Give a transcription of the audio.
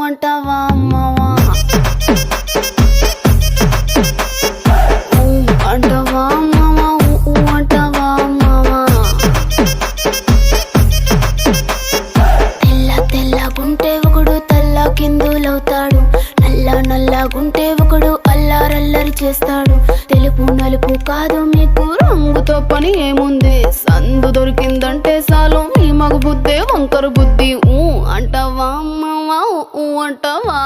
అంటావా అమ్మవా అంటావా అమ్మవా అంటావా అమ్మవా తెల్ల తెల్లగుంటే ఒకడు తల్ల కిందులవుతాడు నల్లగుంటే ఒకడు అల్లారల్లరి చేస్తాడు తెలుపు నలుపు కాదు మీకు రంగుతో పని ఏముంది సందు దొరికిందంటే చాలు మీ మగ బుద్ధే వంకర బుద్ధి అంటావా అమ్మవా అంటావా